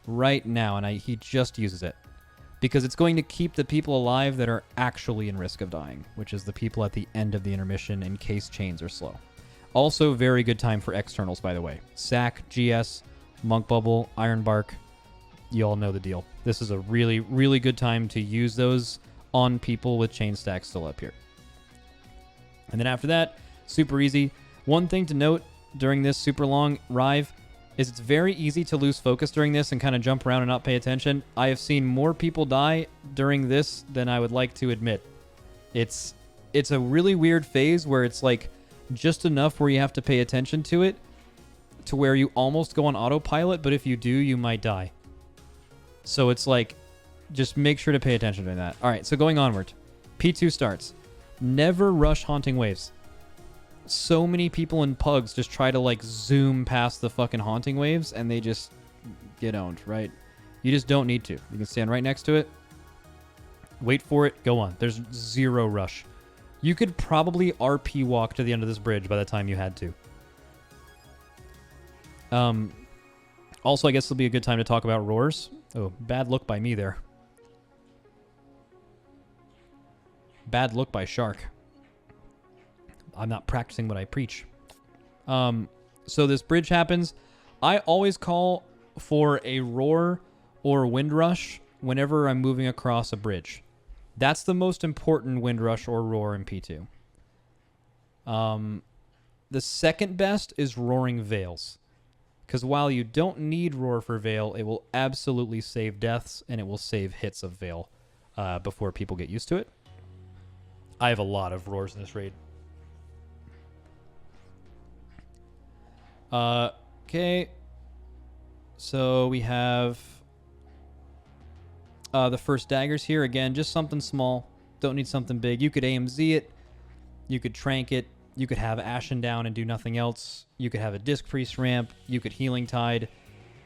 right now, and he just uses it. Because it's going to keep the people alive that are actually in risk of dying, which is the people at the end of the intermission in case chains are slow. Also, very good time for externals, by the way. Sack, GS, Monk Bubble, Iron Bark. You all know the deal. This is a really, really good time to use those on people with chain stacks still up here. And then after that, super easy. One thing to note during this super long Rive is it's very easy to lose focus during this and kind of jump around and not pay attention. I have seen more people die during this than I would like to admit. It's a really weird phase where it's like just enough where you have to pay attention to it to where you almost go on autopilot, but if you do, you might die. So it's like, just make sure to pay attention to that. All right, so going onward. P2 starts. Never rush Haunting Waves. So many people in Pugs just try to like zoom past the fucking Haunting Waves and they just get owned, right? You just don't need to. You can stand right next to it. Wait for it. Go on. There's zero rush. You could probably RP walk to the end of this bridge by the time you had to. Also, I guess it'll be a good time to talk about roars. Oh, bad look by me there. Bad look by Shark. I'm not practicing what I preach. So this bridge happens. I always call for a roar or wind rush whenever I'm moving across a bridge. That's the most important wind rush or roar in P2. The second best is Roaring Veils. Because while you don't need Roar for Veil, it will absolutely save deaths and it will save hits of Veil before people get used to it. I have a lot of roars in this raid. Okay. So we have the first daggers here. Again, just something small. Don't need something big. You could AMZ it. You could trank it. You could have Ashen down and do nothing else. You could have a Disc Priest ramp. You could Healing Tide.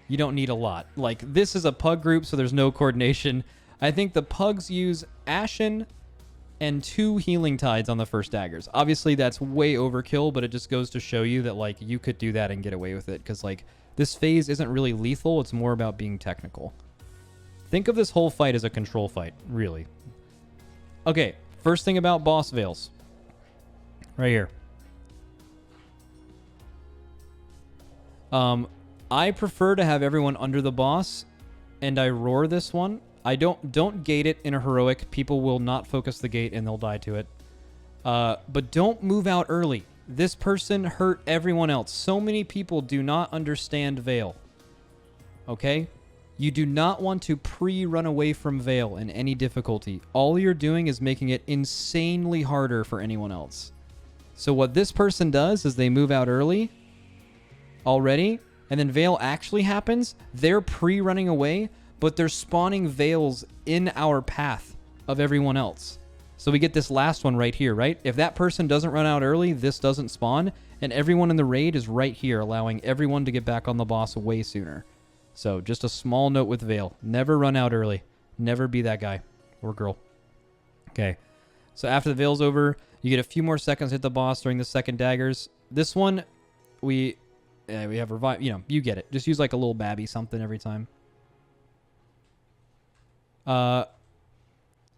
You don't need a lot. Like, this is a Pug group, so there's no coordination. I think the Pugs use Ashen and 2 Healing Tides on the first daggers. Obviously, that's way overkill, but it just goes to show you that, like, you could do that and get away with it. Because, like, this phase isn't really lethal. It's more about being technical. Think of this whole fight as a control fight, really. Okay, first thing about boss veils. Right here. I prefer to have everyone under the boss, and I roar this one. I don't gate it in a heroic. People will not focus the gate and they'll die to it. But don't move out early. This person hurt everyone else. So many people do not understand Veil. Okay? You do not want to pre-run away from Veil in any difficulty. All you're doing is making it insanely harder for anyone else. So what this person does is they move out early already, and then Veil actually happens. They're pre-running away, but they're spawning Veils in our path of everyone else. So we get this last one right here, right? If that person doesn't run out early, this doesn't spawn, and everyone in the raid is right here, allowing everyone to get back on the boss way sooner. So just a small note with Veil. Never run out early. Never be that guy or girl. Okay. So after the Veil's over, you get a few more seconds to hit the boss during the second daggers. This one, we have revive. You know, you get it. Just use like a little babby something every time.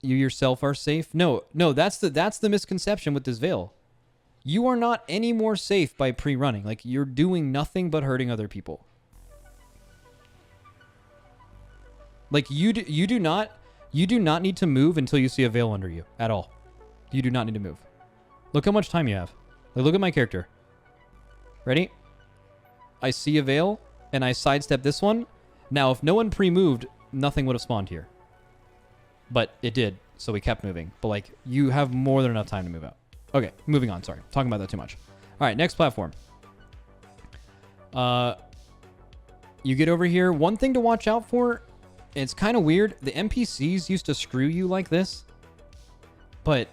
You yourself are safe. No, that's the misconception with this Veil. You are not any more safe by pre-running. Like, you're doing nothing but hurting other people. Like, you do not need to move until you see a Veil under you at all. You do not need to move. Look how much time you have. Like, look at my character. Ready? I see a Veil and I sidestep this one. Now, if no one pre-moved, nothing would have spawned here. But it did, so we kept moving. But, like, you have more than enough time to move out. Okay, moving on. Sorry. Talking about that too much. All right, next platform. You get over here. One thing to watch out for, it's kind of weird. The NPCs used to screw you like this. But,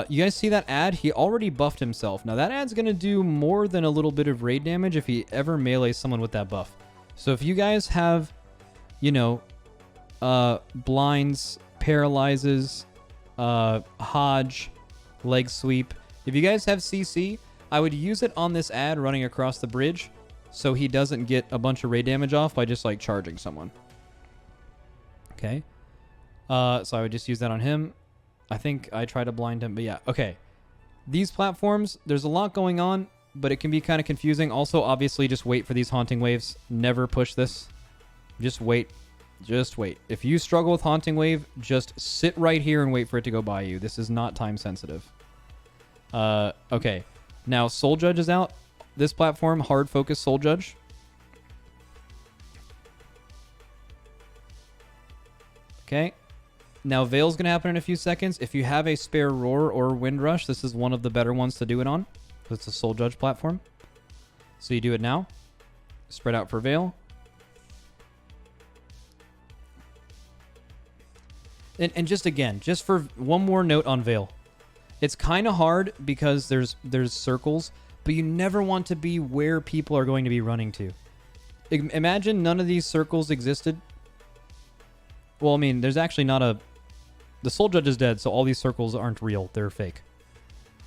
you guys see that ad? He already buffed himself. Now, that ad's going to do more than a little bit of raid damage if he ever melees someone with that buff. So, if you guys have, you know, blinds, paralyzes, Hodge, leg sweep. If you guys have CC, I would use it on this ad running across the bridge so he doesn't get a bunch of raid damage off by just like charging someone. Okay. So I would just use that on him. I think I try to blind him, but yeah. Okay. These platforms, there's a lot going on, but it can be kind of confusing. Also, obviously, just wait for these haunting waves. Never push this. Just wait. Just wait. If you struggle with Haunting Wave, just sit right here and wait for it to go by you. This is not time sensitive. Okay. Now, Soul Judge is out. This platform, hard focus Soul Judge. Okay. Now, Veil's going to happen in a few seconds. If you have a spare Roar or Wind Rush, this is one of the better ones to do it on. It's a Soul Judge platform. So you do it now. Spread out for Veil. And just again, just for one more note on Veil. It's kind of hard because there's circles, but you never want to be where people are going to be running to. Imagine none of these circles existed. Well, I mean, there's actually not a... The Soul Judge is dead, so all these circles aren't real. They're fake.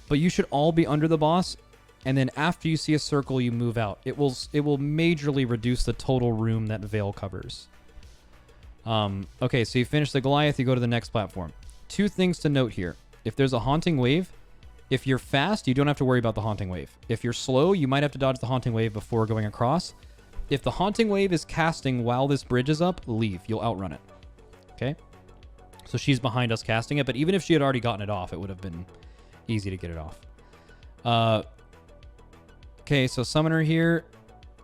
But you should all be under the boss, and then after you see a circle, you move out. It will majorly reduce the total room that Veil covers. Okay, so you finish the Goliath, you go to the next platform. Two things to note here. If there's a Haunting Wave, if you're fast, you don't have to worry about the Haunting Wave. If you're slow, you might have to dodge the Haunting Wave before going across. If the Haunting Wave is casting while this bridge is up, leave. You'll outrun it. Okay? So she's behind us casting it, but even if she had already gotten it off, it would have been easy to get it off. Okay, so Summoner here.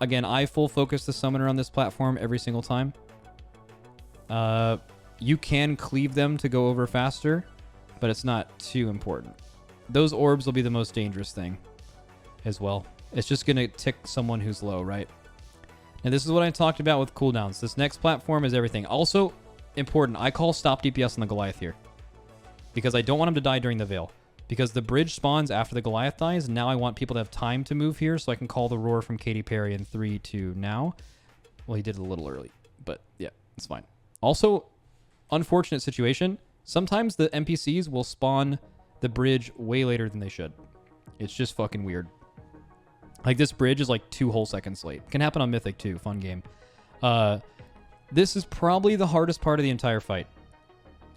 Again, I full focus the Summoner on this platform every single time. You can cleave them to go over faster, but it's not too important. Those orbs will be the most dangerous thing as well. It's just going to tick someone who's low, right? And this is what I talked about with cooldowns. This next platform is everything. Also important, I call stop DPS on the Goliath here because I don't want him to die during the Veil. Because the bridge spawns after the Goliath dies. Now I want people to have time to move here so I can call the Roar from Katy Perry in 3, 2, now. Well, he did it a little early, but yeah, it's fine. Also, unfortunate situation. Sometimes the NPCs will spawn the bridge way later than they should. It's just fucking weird. Like this bridge is like 2 whole seconds late. Can happen on Mythic too. Fun game. This is probably the hardest part of the entire fight.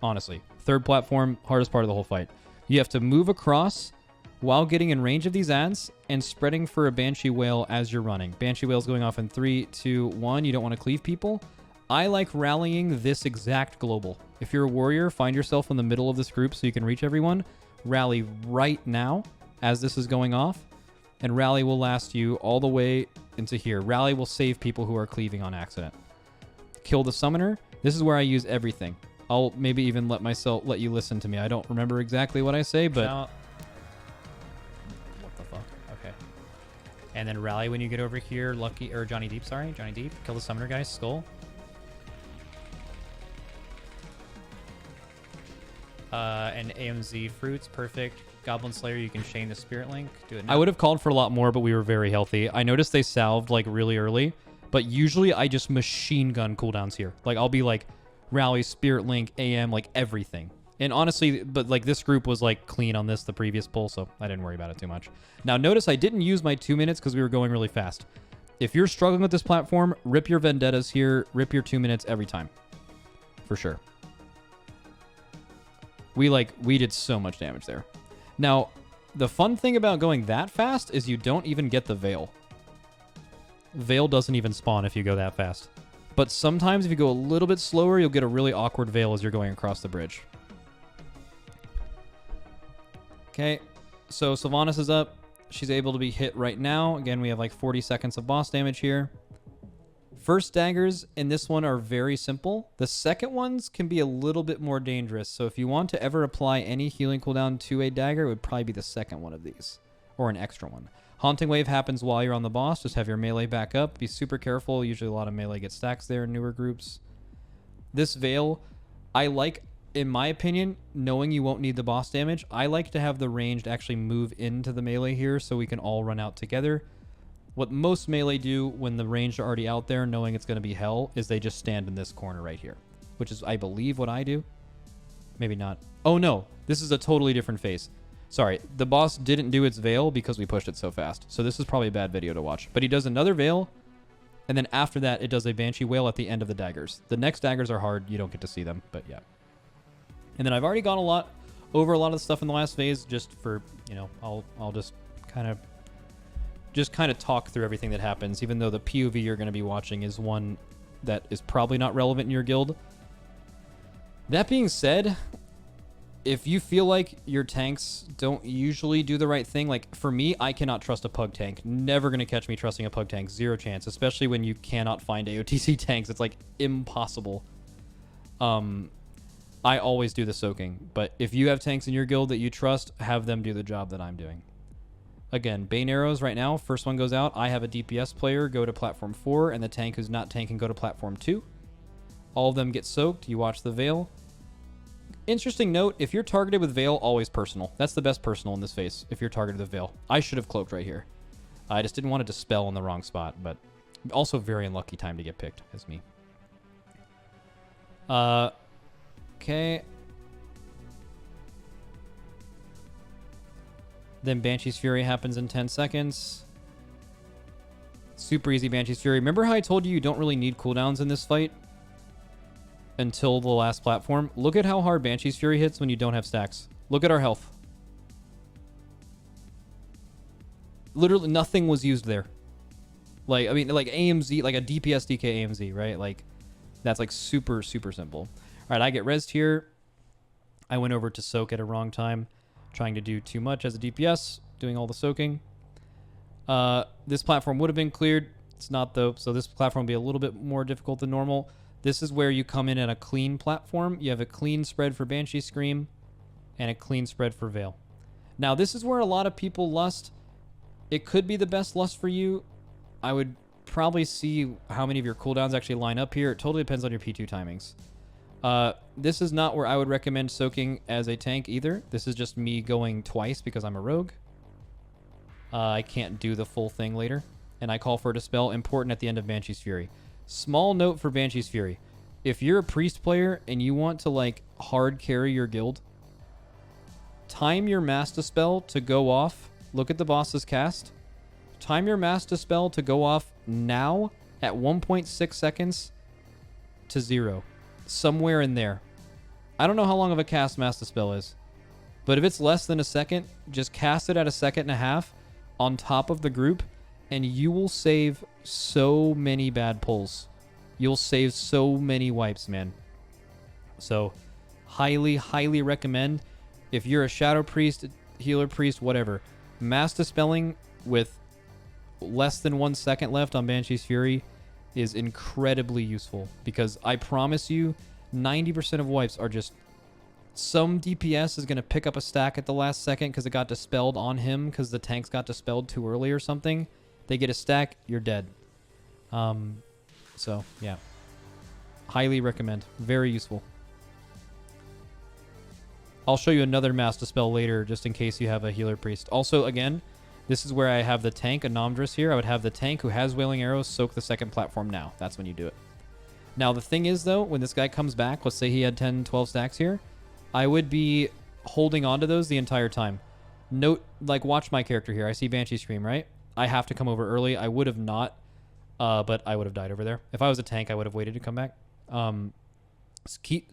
Honestly. Third platform, hardest part of the whole fight. You have to move across while getting in range of these ads and spreading for a Banshee Wail as you're running. Banshee Wail's going off in 3, 2, 1. You don't want to cleave people. I like rallying this exact global. If you're a warrior, find yourself in the middle of this group so you can reach everyone. Rally right now as this is going off. And rally will last you all the way into here. Rally will save people who are cleaving on accident. Kill the summoner. This is where I use everything. I'll maybe even let you listen to me. I don't remember exactly what I say, but... What the fuck? Okay. And then rally when you get over here. Lucky, or Johnny Deep, sorry. Johnny Deep. Kill the summoner, guys. Skull. And AMZ fruits. Perfect. Goblin Slayer, you can chain the Spirit Link. Do it now. I would have called for a lot more, but we were very healthy. I noticed they salved, like, really early. But usually I just machine gun cooldowns here. Like, I'll be like... Rally, Spirit Link, AM, like everything. And honestly, but like this group was like clean on this, the previous pull, so I didn't worry about it too much. Now notice I didn't use my 2 minutes because we were going really fast. If you're struggling with this platform, rip your Vendettas here, rip your 2 minutes every time. For sure. We did so much damage there. Now, the fun thing about going that fast is you don't even get the Veil. Veil doesn't even spawn if you go that fast. But sometimes if you go a little bit slower, you'll get a really awkward Veil as you're going across the bridge. Okay, so Sylvanas is up. She's able to be hit right now. Again, we have like 40 seconds of boss damage here. First daggers in this one are very simple. The second ones can be a little bit more dangerous. So if you want to ever apply any healing cooldown to a dagger, it would probably be the second one of these. Or an extra one. Haunting Wave happens while you're on the boss. Just have your melee back up. Be super careful. Usually a lot of melee get stacks there in newer groups. This Veil, I like, in my opinion, knowing you won't need the boss damage, I like to have the ranged actually move into the melee here so we can all run out together. What most melee do when the ranged are already out there, knowing it's going to be hell, is they just stand in this corner right here. Which is, I believe, what I do. Maybe not. Oh no, this is a totally different phase. Sorry, the boss didn't do its Veil because we pushed it so fast. So this is probably a bad video to watch. But he does another Veil, and then after that, it does a Banshee Wail at the end of the daggers. The next daggers are hard. You don't get to see them, but yeah. And then I've already gone over a lot of the stuff in the last phase just for, you know, I'll just kind of talk through everything that happens, even though the POV you're going to be watching is one that is probably not relevant in your guild. That being said... If you feel like your tanks don't usually do the right thing, like for me, I cannot trust a pug tank. Never going to catch me trusting a pug tank. Zero chance, especially when you cannot find AOTC tanks. It's like impossible. I always do the soaking, but if you have tanks in your guild that you trust, have them do the job that I'm doing. Again, Bane Arrows right now, first one goes out. I have a DPS player go to platform 4, and the tank who's not tanking go to platform 2. All of them get soaked. You watch the Veil. Interesting note, if you're targeted with Veil, always personal. That's the best personal in this phase, if you're targeted with Veil. I should have cloaked right here. I just didn't want to dispel in the wrong spot, but also very unlucky time to get picked as me. Okay. Then Banshee's Fury happens in 10 seconds. Super easy Banshee's Fury. Remember how I told you don't really need cooldowns in this fight? Until the last platform. Look at how hard Banshee's Fury hits when you don't have stacks. Look at our health. Literally nothing was used there. Like, I mean, like AMZ, like a DPS DK AMZ, right? Like, that's like super, super simple. All right, I get rezzed here. I went over to soak at a wrong time, trying to do too much as a DPS, doing all the soaking. This platform would have been cleared. It's not though, so this platform will be a little bit more difficult than normal. This is where you come in at a clean platform. You have a clean spread for Banshee Scream and a clean spread for Veil. Now, this is where a lot of people lust. It could be the best lust for you. I would probably see how many of your cooldowns actually line up here. It totally depends on your P2 timings. This is not where I would recommend soaking as a tank either. This is just me going twice because I'm a rogue. I can't do the full thing later. And I call for a Dispel, important at the end of Banshee's Fury. Small note for Banshee's Fury. If you're a priest player and you want to like hard carry your guild, time your Mass Dispel to go off. Look at the boss's cast. Time your Mass Dispel to go off now at 1.6 seconds to 0. Somewhere in there. I don't know how long of a cast Master Spell is. But if it's less than a second, just cast it at a second and a half on top of the group, and you will save so many bad pulls. You'll save so many wipes, man. So, highly, highly recommend. If you're a Shadow Priest, Healer Priest, whatever, Mass Dispelling with less than 1 second left on Banshee's Fury is incredibly useful. Because I promise you, 90% of wipes are just... Some DPS is going to pick up a stack at the last second because it got dispelled on him because the tanks got dispelled too early or something. They get a stack, you're dead. So, yeah. Highly recommend. Very useful. I'll show you another Mass Dispel later just in case you have a Healer Priest. Also, again, this is where I have the tank, Anamdris here. I would have the tank who has Wailing Arrows soak the second platform now. That's when you do it. Now, the thing is, though, when this guy comes back, let's say he had 10, 12 stacks here, I would be holding on to those the entire time. Note, like, watch my character here. I see Banshee Scream, right? I have to come over early. I would have not, but I would have died over there. If I was a tank, I would have waited to come back.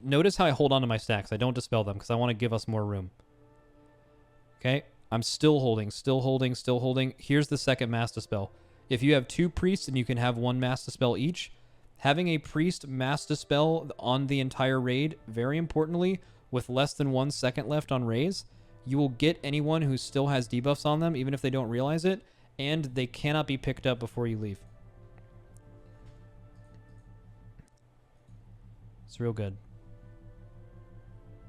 Notice how I hold on to my stacks. I don't dispel them because I want to give us more room. Okay? I'm still holding, still holding, still holding. Here's the second Mass Dispel. If you have 2 priests and you can have 1 Mass Dispel each, having a priest Mass Dispel on the entire raid, very importantly, with less than 1 second left on raise, you will get anyone who still has debuffs on them, even if they don't realize it, and they cannot be picked up before you leave. It's real good.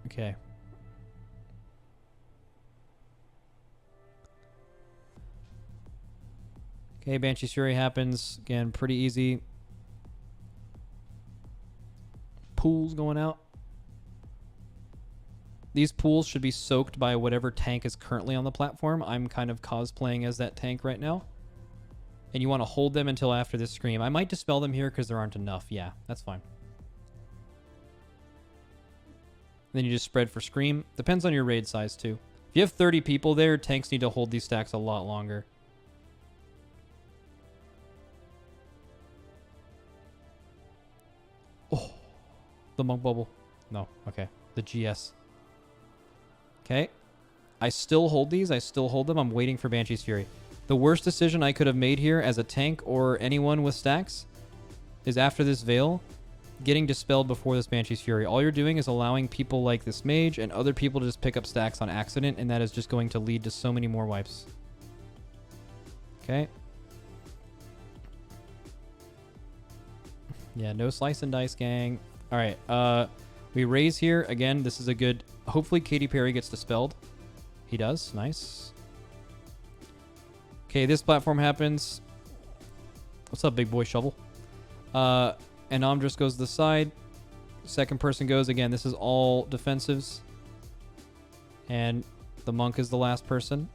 Okay. Okay, Banshee's Fury happens. Again, pretty easy. Pools going out. These pools should be soaked by whatever tank is currently on the platform. I'm kind of cosplaying as that tank right now. And you want to hold them until after this scream. I might dispel them here because there aren't enough. Yeah, that's fine. Then you just spread for scream. Depends on your raid size too. If you have 30 people there, tanks need to hold these stacks a lot longer. Oh, the monk bubble. No, okay. The GS. Okay. I still hold these. I still hold them. I'm waiting for Banshee's Fury. The worst decision I could have made here as a tank or anyone with stacks is after this Veil, getting dispelled before this Banshee's Fury. All you're doing is allowing people like this mage and other people to just pick up stacks on accident, and that is just going to lead to so many more wipes. Okay. Yeah, no slice and dice, gang. All right. We raise here. Again, this is a good... Hopefully Katy Perry gets dispelled. He does. Nice. Okay, this platform happens. What's up, big boy shovel? And Amdris goes to the side. Second person goes. Again, this is all defensives. And the monk is the last person.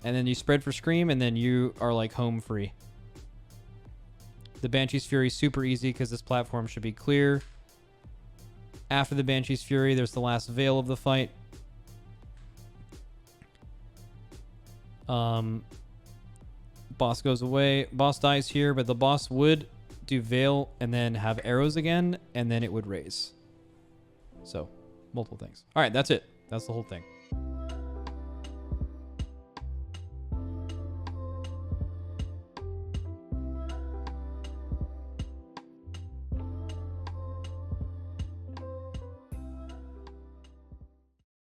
And then you spread for scream, and then you are like home free. The Banshee's Fury is super easy because this platform should be clear. After the Banshee's Fury, there's the last Veil of the fight. Boss goes away. Boss dies here, but the boss would do Veil and then have arrows again, and then it would raise. So, multiple things. All right, that's it. That's the whole thing.